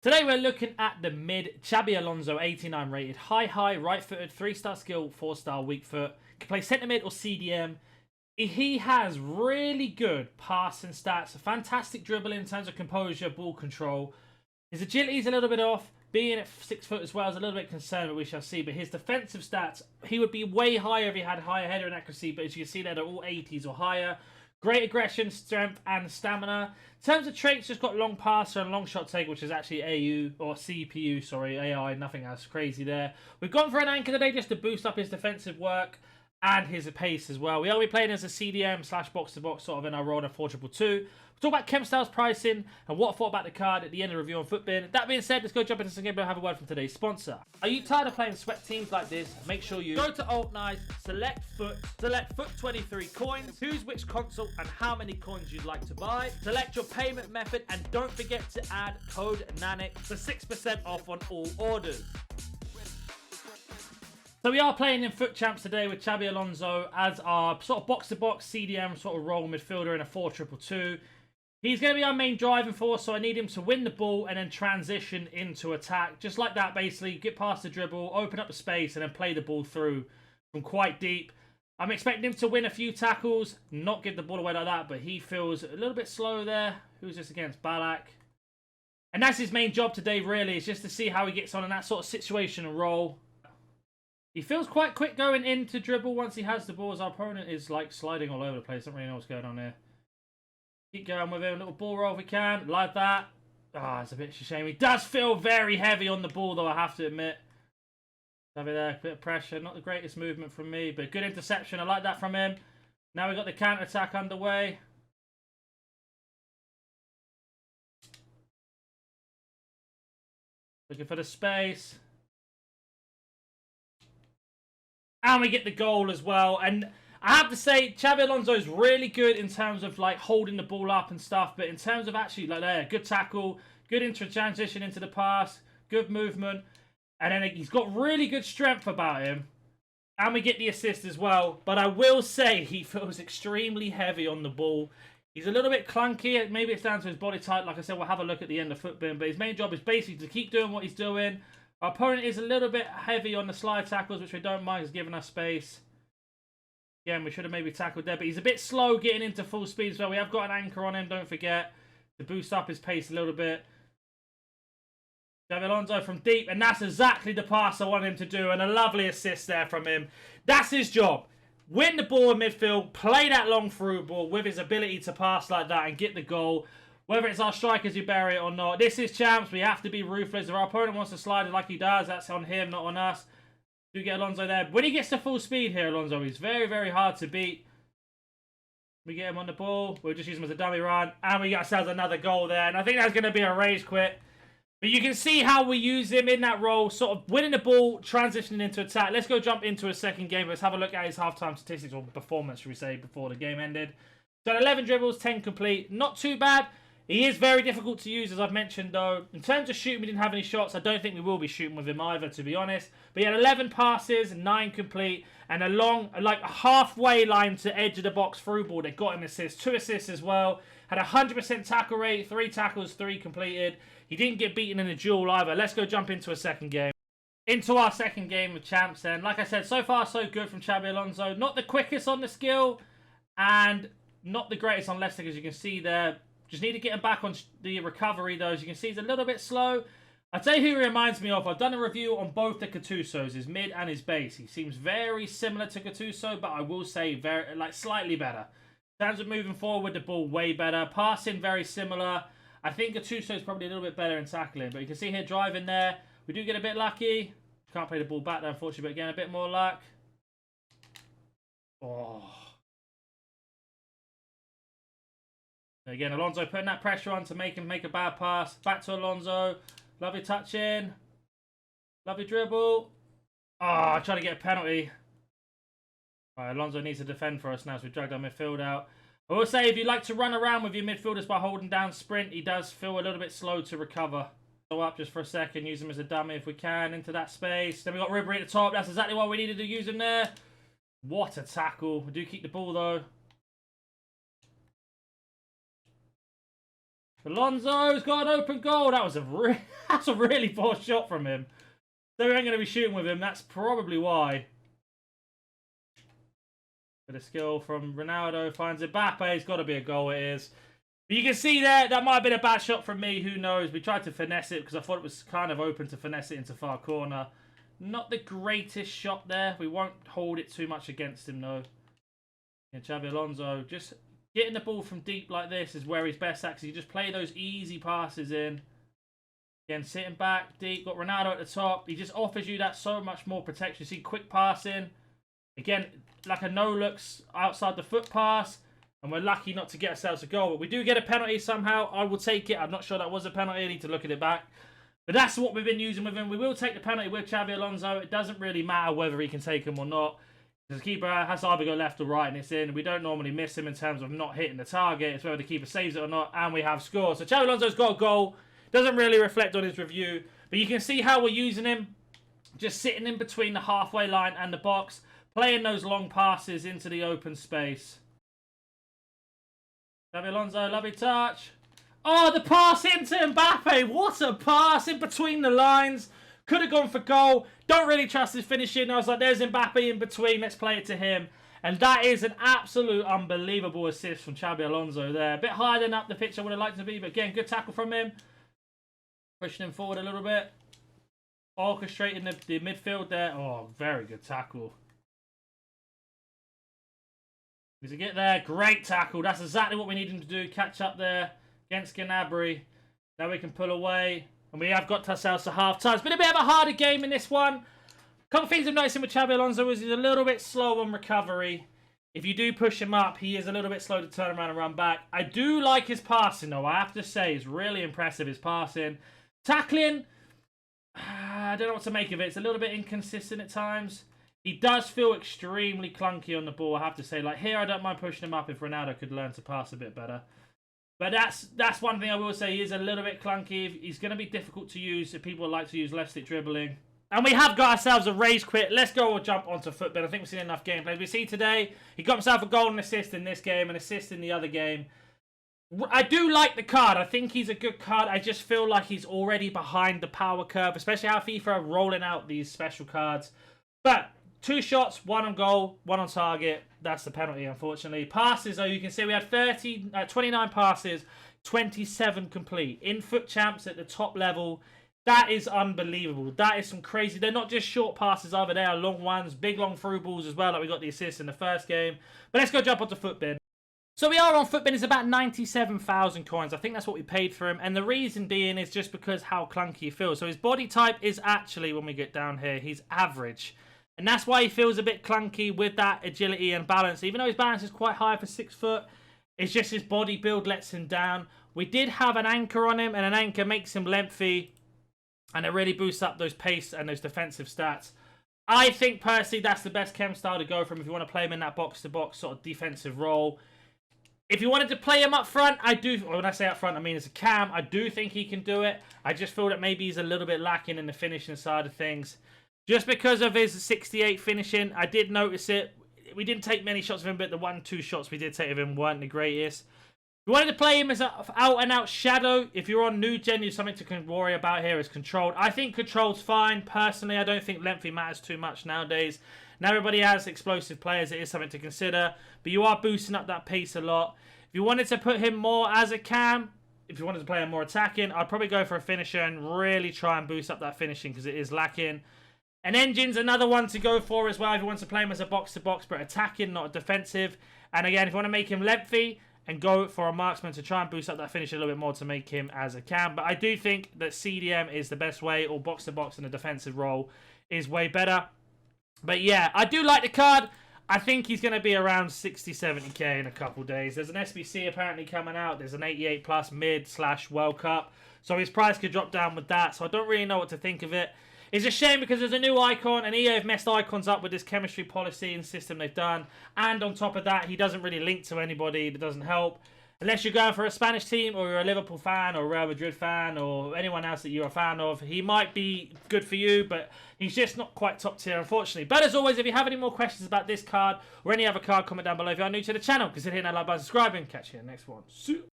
Today we're looking at the mid Xabi Alonso 89 rated, high, right-footed, 3-star skill, 4-star weak foot. Can play centre mid or CDM. He has really good passing stats, a fantastic dribble in terms of composure, ball control. His agility is a little bit off. Being at 6 foot as well is a little bit concerned, but we shall see. But his defensive stats, he would be way higher if he had higher header and accuracy. But as you can see there, they're all 80s or higher. Great aggression, strength, and stamina. In terms of traits, just got long passer and long shot take, which is actually AU, or CPU, sorry, AI, nothing else crazy there. We've gone for an anchor today just to boost up his defensive work and his pace as well. We are playing as a CDM / box-to-box sort of in our role in a 4-2-2. We'll talk about chemstyles pricing and what I thought about the card at the end of the review on Footbin. That being said, let's go jump into some gameplay and have a word from today's sponsor. Are you tired of playing sweat teams like this? Make sure you go to Alt Nice, select Foot 23 coins, choose which console and how many coins you'd like to buy, select your payment method, and don't forget to add code NANIC for 6% off on all orders. So we are playing in Foot Champs today with Xabi Alonso as our sort of box-to-box CDM sort of role midfielder in a 4-2-2. He's going to be our main driving force, so I need him to win the ball and then transition into attack. Just like that, basically. Get past the dribble, open up the space, and then play the ball through from quite deep. I'm expecting him to win a few tackles, not give the ball away like that, but he feels a little bit slow there. Who's this against? Balak. And that's his main job today, really, is just to see how he gets on in that sort of situation and role. He feels quite quick going into dribble once he has the ball, as our opponent is like sliding all over the place. I don't really know what's going on here. Keep going with him. A little ball roll if we can. Like that. Ah, it's a bit of a shame. He does feel very heavy on the ball, though, I have to admit. Have it there. A bit of pressure. Not the greatest movement from me, but good interception. I like that from him. Now we've got the counter-attack underway. Looking for the space. And we get the goal as well. And I have to say, Xabi Alonso is really good in terms of like holding the ball up and stuff. But in terms of actually like there, good tackle, good transition into the pass, good movement. And then he's got really good strength about him. And we get the assist as well. But I will say he feels extremely heavy on the ball. He's a little bit clunky. Maybe it's down to his body type. Like I said, we'll have a look at the end of Footbin. But his main job is basically to keep doing what he's doing. Our opponent is a little bit heavy on the slide tackles, which we don't mind. He's giving us space. Again, we should have maybe tackled there. But he's a bit slow getting into full speed as well. We have got an anchor on him, don't forget, to boost up his pace a little bit. Xabi Alonso from deep. And that's exactly the pass I want him to do. And a lovely assist there from him. That's his job. Win the ball in midfield. Play that long through ball with his ability to pass like that and get the goal. Whether it's our strikers who bury it or not. This is champs. We have to be ruthless. If our opponent wants to slide it like he does, that's on him, not on us. Do get Alonso there. When he gets to full speed here, Alonso, he's very, very hard to beat. We get him on the ball. We'll just use him as a dummy run. And we get ourselves another goal there. And I think that's going to be a rage quit. But you can see how we use him in that role. Sort of winning the ball, transitioning into attack. Let's go jump into a second game. Let's have a look at his halftime statistics, or performance, should we say, before the game ended. So 11 dribbles, 10 complete. Not too bad. He is very difficult to use, as I've mentioned, though. In terms of shooting, we didn't have any shots. I don't think we will be shooting with him either, to be honest. But he had 11 passes, 9 complete, and a long, like a halfway line to edge of the box through ball that got him assists. 2 assists as well. Had a 100% tackle rate, 3 tackles, 3 completed. He didn't get beaten in a duel either. Let's go jump into a second game. Into our second game with champs then. Like I said, so far so good from Xabi Alonso. Not the quickest on the skill, and not the greatest on Leicester, as you can see there. Just need to get him back on the recovery, though. As you can see, he's a little bit slow. I'll tell you who he reminds me of. I've done a review on both the Gattusos, his mid and his base. He seems very similar to Gattuso, but I will say very, like, slightly better. In terms of moving forward, the ball way better. Passing, very similar. I think Gattuso is probably a little bit better in tackling. But you can see here, driving there. We do get a bit lucky. Can't play the ball back there, unfortunately, but again, a bit more luck. Oh. Again, Alonso putting that pressure on to make him make a bad pass. Back to Alonso. Lovely touch in. Lovely dribble. Oh, trying to get a penalty. Right, Alonso needs to defend for us now, so we dragged our midfield out. I will say, if you like to run around with your midfielders by holding down sprint, he does feel a little bit slow to recover. Go up just for a second, use him as a dummy if we can, into that space. Then we got Ribery at the top. That's exactly why we needed to use him there. What a tackle. We do keep the ball, though. Alonso's got an open goal. That was that's a really poor shot from him. They ain't going to be shooting with him. That's probably why. Bit of skill from Ronaldo. Finds Mbappe. It's got to be a goal, it is. But you can see there, that might have been a bad shot from me. Who knows? We tried to finesse it because I thought it was kind of open to finesse it into far corner. Not the greatest shot there. We won't hold it too much against him, though. Yeah, Xabi Alonso, just getting the ball from deep like this is where he's best at, because you just play those easy passes in. Again, sitting back deep, got Ronaldo at the top. He just offers you that so much more protection. See, quick passing. Again, like a no-looks outside the foot pass. And we're lucky not to get ourselves a goal. But we do get a penalty somehow. I will take it. I'm not sure that was a penalty. I need to look at it back. But that's what we've been using with him. We will take the penalty with Xabi Alonso. It doesn't really matter whether he can take him or not. The keeper has to either go left or right and it's in. We don't normally miss him in terms of not hitting the target. It's whether the keeper saves it or not. And we have scored. So Xabi Alonso's got a goal. Doesn't really reflect on his review. But you can see how we're using him. Just sitting in between the halfway line and the box. Playing those long passes into the open space. Xabi Alonso, lovely touch. Oh, the pass into Mbappe. What a pass in between the lines. Could have gone for goal. Don't really trust his finishing. I was like, there's Mbappe in between. Let's play it to him. And that is an absolute unbelievable assist from Xabi Alonso there. A bit higher than up the pitch I would have liked to be. But again, good tackle from him. Pushing him forward a little bit. Orchestrating the midfield there. Oh, very good tackle. Does he get there? Great tackle. That's exactly what we need him to do. Catch up there against Gnabry. Now we can pull away. And we have got ourselves to half time. It's been a bit of a harder game in this one. A couple of things I'm noticing with Xabi Alonso is he's a little bit slow on recovery. If you do push him up, he is a little bit slow to turn around and run back. I do like his passing, though. I have to say, it's really impressive, his passing. Tackling, I don't know what to make of it. It's a little bit inconsistent at times. He does feel extremely clunky on the ball, I have to say. Like, here, I don't mind pushing him up if Ronaldo could learn to pass a bit better. But that's one thing I will say. He is a little bit clunky. He's going to be difficult to use if people like to use left stick dribbling. And we have got ourselves a raise quit. Let's go or jump onto football. I think we've seen enough gameplay. We see today, he got himself a goal and assist in this game, an assist in the other game. I do like the card. I think he's a good card. I just feel like he's already behind the power curve, especially how FIFA are rolling out these special cards. But 2 shots, 1 on goal, 1 on target. That's the penalty, unfortunately. Passes, though, you can see we had 29 passes, 27 complete. In foot champs at the top level. That is unbelievable. That is some crazy. They're not just short passes either. They are long ones, big long through balls as well. Like we got the assist in the first game. But let's go jump onto Footbin. So we are on Footbin. It's about 97,000 coins. I think that's what we paid for him. And the reason being is just because how clunky he feels. So his body type is actually, when we get down here, he's average. And that's why he feels a bit clunky with that agility and balance. Even though his balance is quite high for 6 foot, it's just his body build lets him down. We did have an anchor on him, and an anchor makes him lengthy. And it really boosts up those pace and those defensive stats. I think, personally, that's the best chem style to go from if you want to play him in that box-to-box sort of defensive role. If you wanted to play him up front, I do... When I say up front, I mean as a cam. I do think he can do it. I just feel that maybe he's a little bit lacking in the finishing side of things. Just because of his 68 finishing, I did notice it. We didn't take many shots of him, but the 1-2 shots we did take of him weren't the greatest. If you wanted to play him as an out-and-out shadow, if you're on new gen, there's something to worry about here is controlled. I think controlled's fine. Personally, I don't think lengthy matters too much nowadays. Now everybody has explosive players. It is something to consider. But you are boosting up that pace a lot. If you wanted to put him more as a cam, if you wanted to play him more attacking, I'd probably go for a finisher and really try and boost up that finishing because it is lacking. An engine's another one to go for as well if you want to play him as a box-to-box, but attacking, not a defensive. And again, if you want to make him lengthy and go for a marksman to try and boost up that finish a little bit more to make him as a cam. But I do think that CDM is the best way, or box-to-box in a defensive role is way better. But yeah, I do like the card. I think he's going to be around 60, 70k in a couple days. There's an SBC apparently coming out. There's an 88 plus mid/World Cup. So his price could drop down with that. So I don't really know what to think of it. It's a shame because there's a new icon, and EA have messed icons up with this chemistry policy and system they've done. And on top of that, he doesn't really link to anybody. That doesn't help. Unless you're going for a Spanish team, or you're a Liverpool fan, or a Real Madrid fan, or anyone else that you're a fan of, he might be good for you, but he's just not quite top tier, unfortunately. But as always, if you have any more questions about this card, or any other card, comment down below. If you are new to the channel, consider hitting that like button, subscribing. Catch you in the next one. See you.